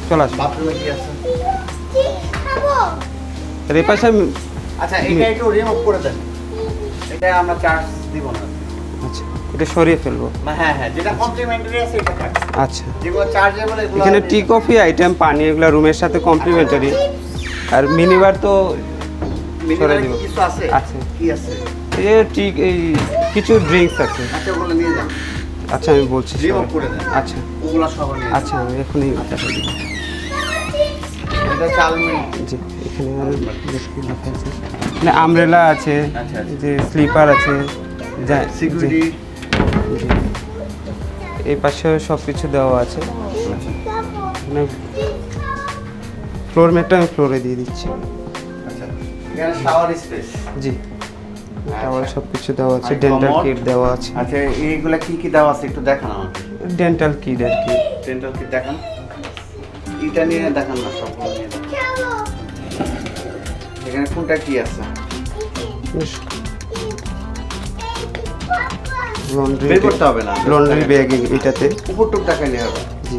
চলে আসুন। এই পাশে। আচ্ছা, এটা একটু রিমুভ করে দেন, এটা আমরা চার্জ দিব না। আচ্ছা, এটা সরিয়ে ফেলবো। হ্যাঁ হ্যাঁ, যেটা কমপ্লিমেন্টারি আছে এটা থাকবে। আচ্ছা, যেগুলো চার্জেবল এগুলো এখানে টি কফি আইটেম, পানি, এগুলো রুমের সাথে কমপ্লিমেন্টারি। আর মিনিবার তো সরিয়ে দিব। কিছু আছে? আছে। কি আছে? এই টি, এই কিছু ড্রিঙ্কস আছে। আচ্ছা, ওগুলো নিয়ে যান। আচ্ছা, আমি বলছি। রিমুভ করে দেন। আচ্ছা। ওগুলো সহ নিয়ে আচ্ছা আমি এখনই দেখা দিই। এটা চালমিন। জি এখানে আর দেখি লেখা আছে, মানে আমব্রেলা আছে, আচ্ছা, আচ্ছা। যে স্লিপার আছে, সিকিউরিটি। জি এই পাশে সব কিছু দেওয়া আছে। মানে ফ্লোর ম্যাটটা আমি ফ্লোরে দিয়ে দিচ্ছি। আচ্ছা এখানে শাওয়ার স্পেস। জি টাওয়াল সব কিছু দেওয়া আছে, আর ডেন্টাল commode? কিট দেওয়া আছে। আচ্ছা এইগুলা কি কি দেওয়া আছে একটু দেখান আমাকে। ডেন্টাল কিট আর কি। ডেন্টাল কিট দেখান, এটা নিয়ে দেখান না, সবগুলো নিয়ে দেখান। এখানে কোনটা কি আছে? লন্ড্রি বের করতে হবে না, লন্ড্রি ব্যাগ এটাতে। উপরটুক দেখাইলে হবে। জি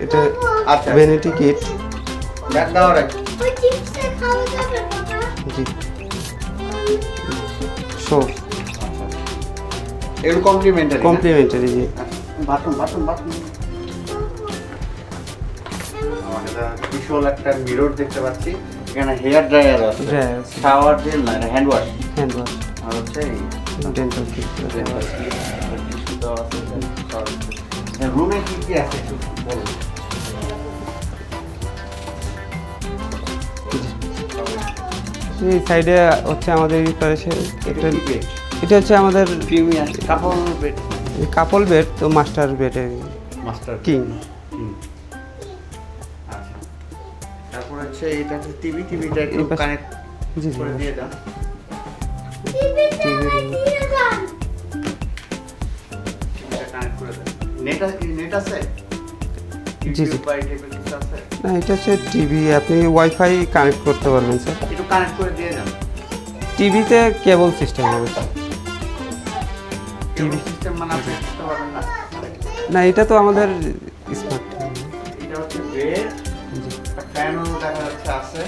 এটা আচ্ছা ভ্যানিটি কিট। ব্যাগ দেওয়ার আগে ওই চিপসে খাওয়া যাবে বাবা? জি সব এগুলো কমপ্লিমেন্টারি। কমপ্লিমেন্টারি। জি বাথরুম বাথরুম বাথরুম। আমরা বিশাল একটা মিরর দেখতে পাচ্ছি। এখানে হেয়ার ড্রায়ার আছে, ড্রায়ার আছে, শাওয়ার জেল না, হ্যান্ড ওয়াশ। হ্যান্ড ওয়াশ, আর হচ্ছে এই ডেন্টাল কিট। রুমে কি কি আছে একটু বলুন। এই সাইডে হচ্ছে আমাদের এই পাশে এটা কি বেড? এটা হচ্ছে আমাদের প্রিমিয়াম কাপল বেড। কাপল বেড, তো মাস্টার বেডে মাস্টার কিং। আচ্ছা তারপর হচ্ছে এটা হচ্ছে টিভি। টিভিটা একটু এই পাশে- কানেক্ট জি জি করে দিয়ে দাও। টিভিটা কানেক্ট করে দাও। নেট আছে? জি। ইউটিউব বা এই টাইপের কিছু আছে? না এটা হচ্ছে টিভি, আপনি ওয়াইফাই কানেক্ট করতে পারবেন স্যার। একটু কানেক্ট করে দিয়ে দাও। টিভিতে কেবল সিস্টেম হবে স্যার। টিভি সিস্টেম মানে আপনি করতে পারবেন না। না এটা তো আমাদের স্মার্ট। এটা হচ্ছে বেড, একটা ফ্যানও দেখা যাচ্ছে আছে,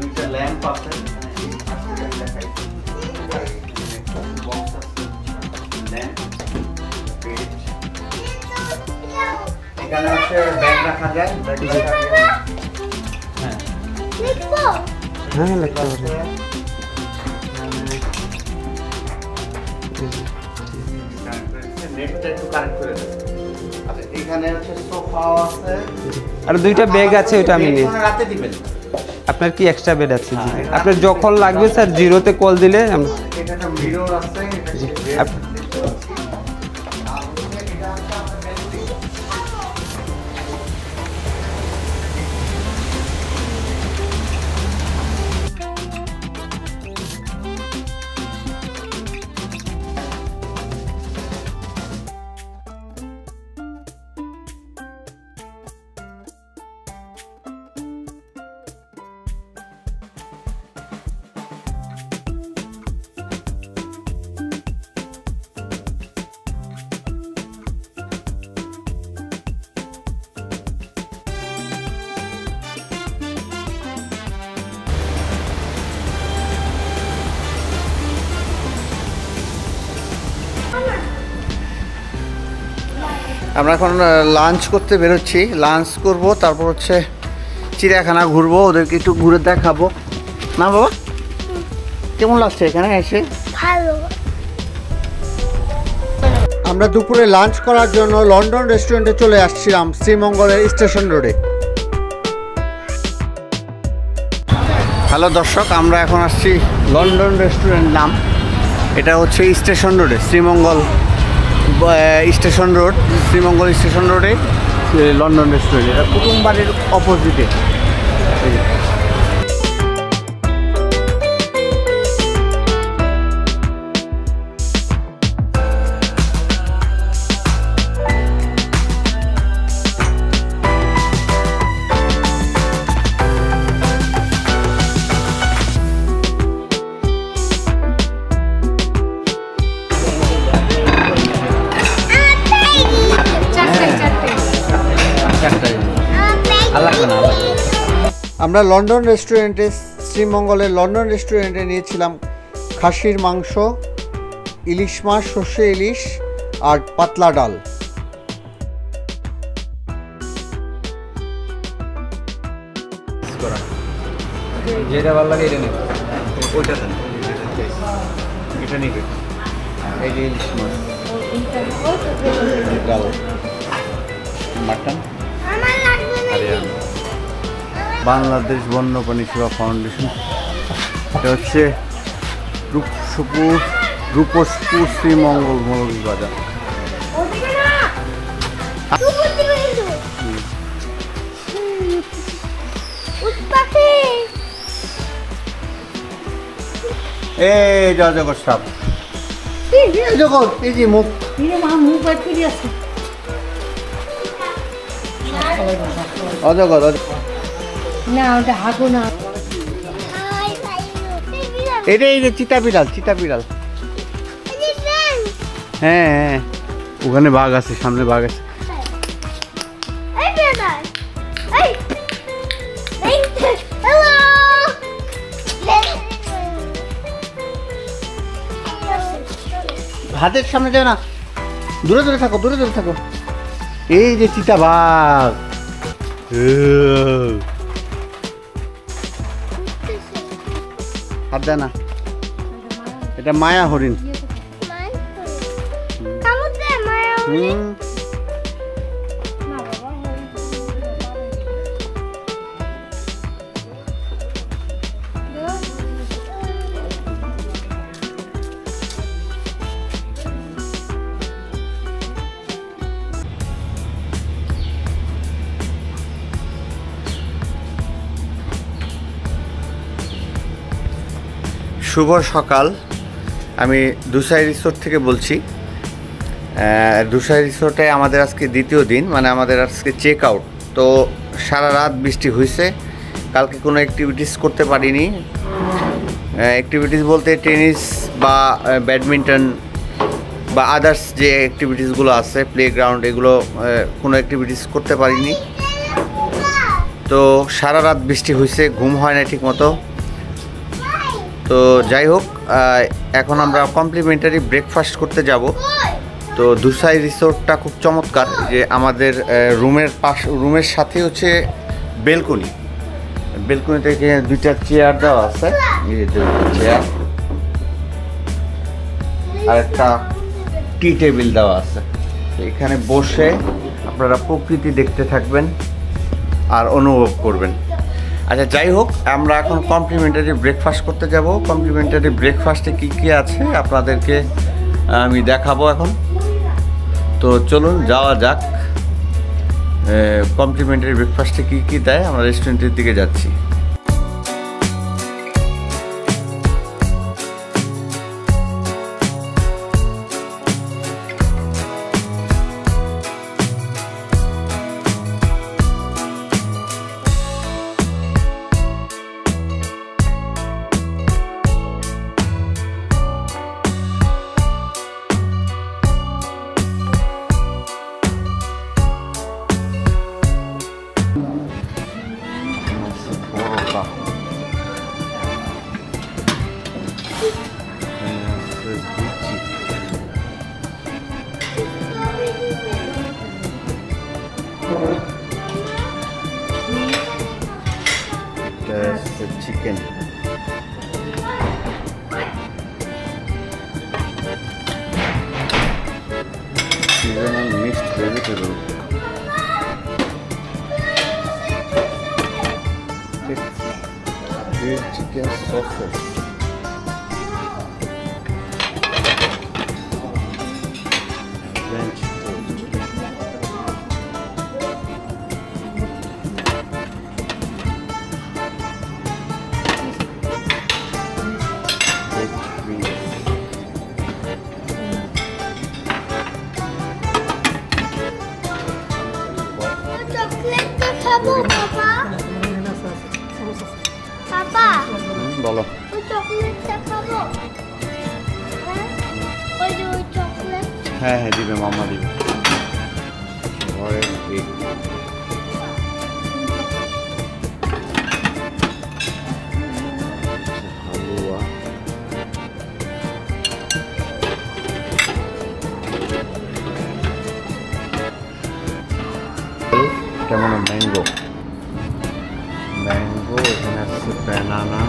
দুইটা ল্যাম্প আছে। দেখাই বক্স আছে, ল্যাম্প, বেড। এখানে হচ্ছে ব্যাগ রাখা যায়, ব্যাগ রাখা যায়। হ্যাঁ লিখবো? হ্যাঁ লাগতে পারে। নেটটা একটু কানেক্ট করে দেন। আচ্ছা এখানে হচ্ছে সোফাও আছে। আর দুইটা ব্যাগ আছে, ওটা আমি নিই। রাতে দিবেন। আপনার কি এক্সট্রা বেড আছে? জি আপনার যখন লাগবে স্যার জিরোতে কল দিলে আমরা। এটা একটা মিরর আছে, এটা জি। হচ্ছে বেড দেখতে পাচ্ছি। আর হচ্ছে এটা হচ্ছে আমাদের বেডরুম। আমরা এখন লাঞ্চ করতে বেরোচ্ছি। লাঞ্চ করব, তারপর হচ্ছে চিড়িয়াখানা ঘুরবো, ওদেরকে একটু ঘুরে দেখাবো। না বাবা কেমন লাগছে এখানে এসে? ভালো। আমরা দুপুরে লাঞ্চ করার জন্য লন্ডন রেস্টুরেন্টে চলে আসছিলাম, শ্রীমঙ্গলের স্টেশন রোডে। হ্যালো দর্শক, আমরা এখন আসছি লন্ডন রেস্টুরেন্ট নাম। এটা হচ্ছে স্টেশন রোডে, Sreemangal station road, Sreemangal station রোডে লন্ডন রেস্টুরেন্ট। এটা কুটুমবাড়ির অপোজিটে। আমরা লন্ডন রেস্টুরেন্টে, শ্রীমঙ্গলের লন্ডন রেস্টুরেন্টে নিয়েছিলাম খাসির মাংস, ইলিশ মাছ, সর্ষে ইলিশ আর পাতলা ডাল। যেটা ভালো লাগে এটা নেবে, ওইটা দেন, এটা নিবে। এই যে ইলিশ মাছ ডাল মাটন আমার লাগবে না। হরিয়ানা বাংলাদেশ বন্যপ্রাণী সেবা ফাউন্ডেশন। এটা হচ্ছে রূপসপুর শ্রীমঙ্গল মৌলভী বাজার। ওদিকে না। উপর দিকে কিন্তু। উৎপাতি। এই জগৎ সাপ জগৎ এই যে মুখ অজগর না ওটা হাগো না। এটা এই যে চিতা বিড়াল হ্যাঁ হ্যাঁ ওখানে বাঘ আছে, সামনে বাঘ আছে। এই বেটা। এই। হ্যালো। হাতের সামনে যাও না, দূরে দূরে থাকো। এই যে চিতা বাঘ হাত দেয় না, এটা মায়া হরিণ। হুম শুভ সকাল, আমি দুসাই রিসোর্ট থেকে বলছি। দুসাই রিসোর্টে আমাদের আজকে দ্বিতীয় দিন, মানে আমাদের আজকে চেক আউট। তো সারা রাত বৃষ্টি হয়েছে, কালকে কোনো অ্যাক্টিভিটিস করতে পারিনি। অ্যাক্টিভিটিস বলতে টেনিস বা ব্যাডমিন্টন বা আদার্স যে অ্যাক্টিভিটিসগুলো আছে প্লেগ্রাউন্ড, এগুলো কোনো অ্যাক্টিভিটিস করতে পারিনি। তো সারা রাত বৃষ্টি হয়েছে, ঘুম হয় না ঠিক মতো। তো যাই হোক, এখন আমরা কমপ্লিমেন্টারি ব্রেকফাস্ট করতে যাব। তো দুসাই রিসোর্টটা খুব চমৎকার, যে আমাদের রুমের সাথে হচ্ছে বেলকনি থেকে দুইটা চেয়ার দেওয়া আছে, এই যে দুইটা চেয়ার আর একটা টি টেবিল দেওয়া আছে। তো এখানে বসে আপনারা প্রকৃতি দেখতে থাকবেন আর অনুভব করবেন। আচ্ছা যাই হোক, আমরা এখন কমপ্লিমেন্টারি ব্রেকফাস্ট করতে যাব। কমপ্লিমেন্টারি ব্রেকফাস্টে কী কী আছে আপনাদেরকে আমি দেখাবো এখন। তো চলুন যাওয়া যাক, কমপ্লিমেন্টারি ব্রেকফাস্টে কী কী দেয়। আমরা রেস্টুরেন্টের দিকে যাচ্ছি। Chicken seasonal mixed vegetable, grilled chicken sauces, French toast, বলো হ্যাঁ হ্যাঁ দিবে, মামা দিবে। ঘরের কেক, হালুয়া, কেমন ম্যাঙ্গো, এখানে আছে ব্যানানা,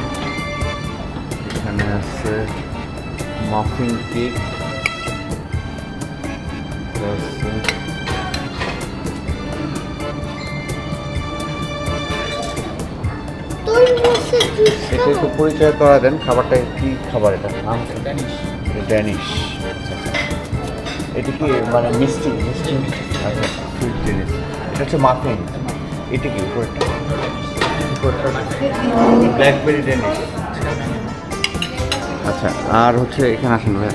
এখানে আছে মাফিন কেক, এটা একটু পরিচয় করা দেন, খাবারটা কি খাবার? এটা নাম ড্যানিশ। এটা কি মানে মিষ্টি মিষ্টি? আচ্ছা, সুইট ড্যানিশ। এটা হচ্ছে মাফিন। এটা কি উপরটা? Blackberry Danish. আচ্ছা, আর হচ্ছে এখানে আসেন ভাই,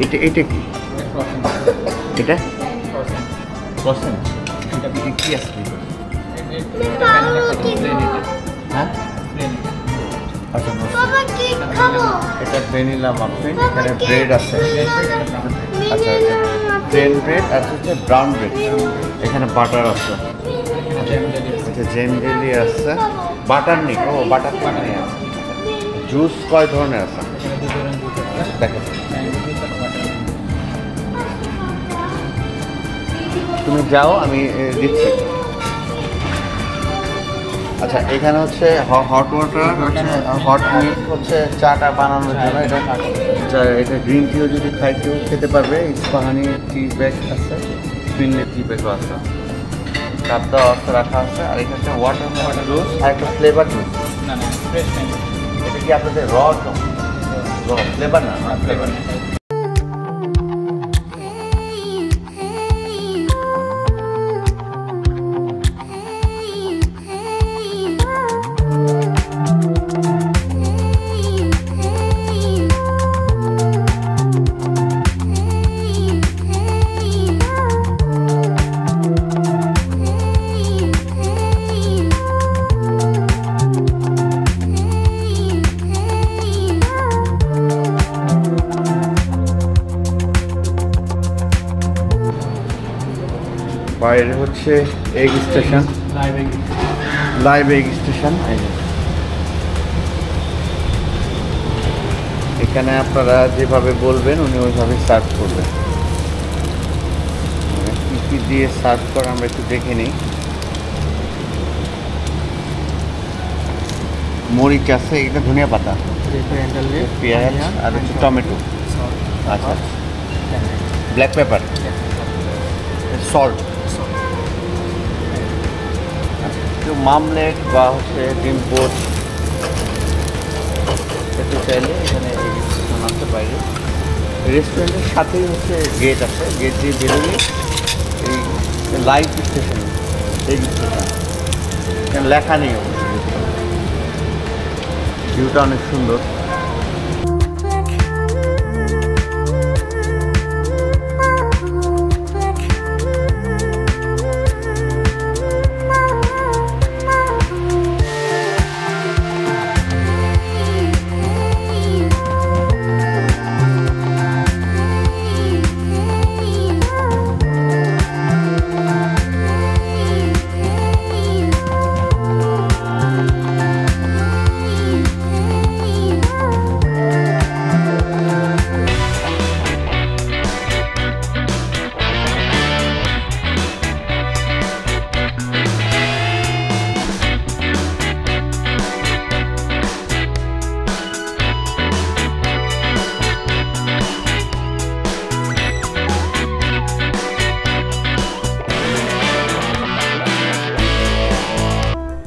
এটা এটা কি? এটা ক্রসেন্ট। এটা কি আছে? হ্যাঁ, আচ্ছা, এটা ভ্যানিলা মাফিন। এখানে ব্রেড আছে। আচ্ছা, প্লেন ব্রেড আর হচ্ছে ব্রাউন ব্রেড। এখানে বাটার আছে। আচ্ছা, জেম জেলি আছে। বাটার নেই? ও, বাটার নেই আছে। জুস কয় ধরনের আছে দেখেন? তুমি যাও, আমি দিচ্ছি। আচ্ছা, এখানে হচ্ছে হট ওয়াটার, হট মিল্ক হচ্ছে চাটা বানানোর জন্য। এটা গ্রিন টিও যদি খাই কেউ খেতে পারবে। ইস্পাহানি টি ব্যাগ আছে, ফিনলে টি ব্যাগও আছে, কাপ দেওয়া আছে, রাখা আছে। আর এখানে হচ্ছে ওয়াটার জুস আর একটা ফ্লেভার জুস। এটা কি আপনাদের র ফ্লেভার? না, ফ্লেভার না। বাইরে হচ্ছে egg station, live egg station. এখানে আপনারা যেভাবে বলবেন উনি ওইভাবে সার্ভ করবেন। কী কী দিয়ে সার্ভ করে আমরা একটু দেখে নিই। মরিচ আছে, এটা ধনিয়া পাতা, পেঁয়াজ আর হচ্ছে টমেটো। আচ্ছা, ব্ল্যাক পেপার, সল্ট। কেউ মামলেট বা হচ্ছে ডিম পোচ খেতে চাইলে এখানে আছে বাইরে। রেস্টুরেন্টের সাথেই হচ্ছে গেট আছে, গেট দিয়ে বেরোলে এই লাইভ স্টেশন, এই স্টেশন এখানে লেখা নেই। ভিউটা অনেক সুন্দর।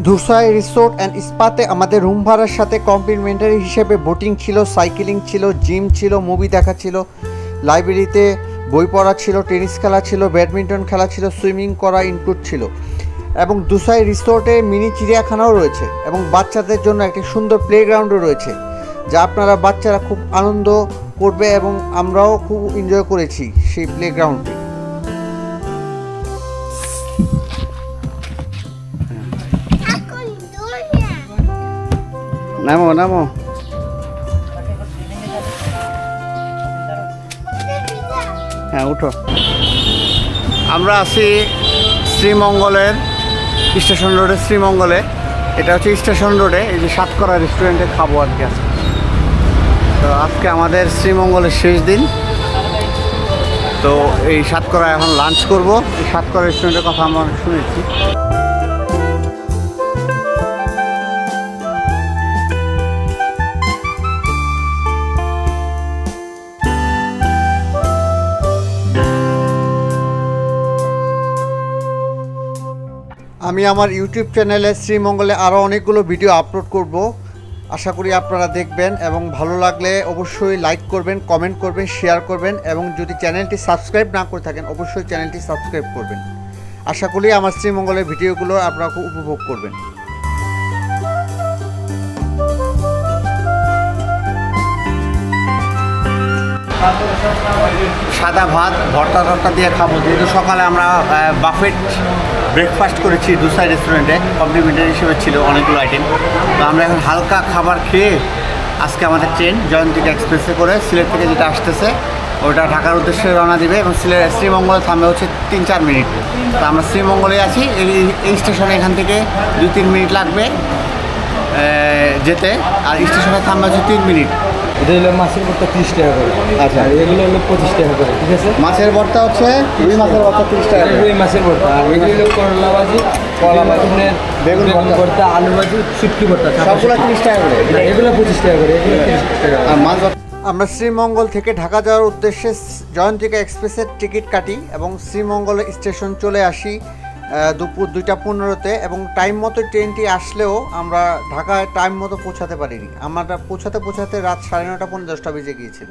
ধুসাই রিসোর্ট অ্যান্ড স্পাতে আমাদের রুম ভাড়ার সাথে কমপ্লিমেন্টারি হিসেবে বোটিং ছিল, সাইকেলিং ছিল, জিম ছিল, মুভি দেখা ছিল, লাইব্রেরিতে বই পড়া ছিল, টেনিস খেলা ছিল, ব্যাডমিন্টন খেলা ছিল, সুইমিং করা ইনক্লুড ছিল। এবং ধুসাই রিসোর্টে মিনি চিড়িয়াখানাও রয়েছে এবং বাচ্চাদের জন্য একটি সুন্দর প্লেগ্রাউন্ডও রয়েছে, যা আপনারা বাচ্চারা খুব আনন্দ করবে এবং আমরাও খুব এনজয় করেছি সেই প্লেগ্রাউন্ডে। নামো নামো। হ্যাঁ, উঠো। আমরা আছি শ্রীমঙ্গলের স্টেশন রোডে, শ্রীমঙ্গলে। এটা হচ্ছে স্টেশন রোডে, এই যে সাতকরা রেস্টুরেন্টে খাবো আর কি আজকে। তো আজকে আমাদের শ্রীমঙ্গলের শেষ দিন। তো এই সাতকরা এখন লাঞ্চ করব। এই সাতকরা রেস্টুরেন্টের কথা আমরা অনেক শুনেছি। আমি আমার ইউটিউব চ্যানেলে শ্রীমঙ্গলে আরও অনেকগুলো ভিডিও আপলোড করব, আশা করি আপনারা দেখবেন এবং ভালো লাগলে অবশ্যই লাইক করবেন, কমেন্ট করবেন, শেয়ার করবেন এবং যদি চ্যানেলটি সাবস্ক্রাইব না করে থাকেন অবশ্যই চ্যানেলটি সাবস্ক্রাইব করবেন। আশা করি আমার শ্রীমঙ্গলের ভিডিওগুলো আপনারা খুব উপভোগ করবেন। সাদা ভাত ভর্তা টর্তা দিয়ে খাবো, যেহেতু সকালে আমরা বাফেট ব্রেকফাস্ট করেছি দুসাই রেস্টুরেন্টে, কমপ্লিমেন্টারি হিসেবে ছিল অনেকগুলো আইটেম। তো আমরা এখন হালকা খাবার খেয়ে আজকে আমাদের ট্রেন জয়ন্তিকা এক্সপ্রেসে করে সিলেট থেকে যেটা আসতেছে ওটা ঢাকার উদ্দেশ্যে রওনা দিবে এবং শ্রীমঙ্গলে থামবে হচ্ছে 3-4 মিনিট। তো আমরা শ্রীমঙ্গলে আছি, এই স্টেশনে এখান থেকে 2-3 মিনিট লাগবে যেতে, আর স্টেশনে থামবে হচ্ছে 3 মিনিট। এটা হলো মাছের ভর্তা 30 টাকা করে। আচ্ছা, আর এগুলো হলো 25 টাকা করে, ঠিক আছে? মাছের ভর্তা হচ্ছে রুই মাছের ভর্তা 30 টাকা, রুই মাছের ভর্তা। আর এগুলো হলো করলা ভাজি, কলা ভাজি, বেগুন ভর্তা, আলু ভাজি, শুটকি ভর্তা, সবগুলো 30 টাকা করে। এগুলো 25 টাকা করে, এগুলো 30 টাকা। আর মাছ আমরা শ্রীমঙ্গল থেকে ঢাকা যাওয়ার উদ্দেশ্যে জয়ন্তিকা এক্সপ্রেসের টিকিট কাটি এবং শ্রীমঙ্গল স্টেশন চলে আসি দুপুর 2:15-তে এবং টাইম মতো ট্রেনটি আসলেও আমরা ঢাকায় টাইম মতো পৌঁছাতে পারিনি। আমরা পৌঁছাতে রাত 9:30 পৌনে 10টা বেজে গিয়েছিল।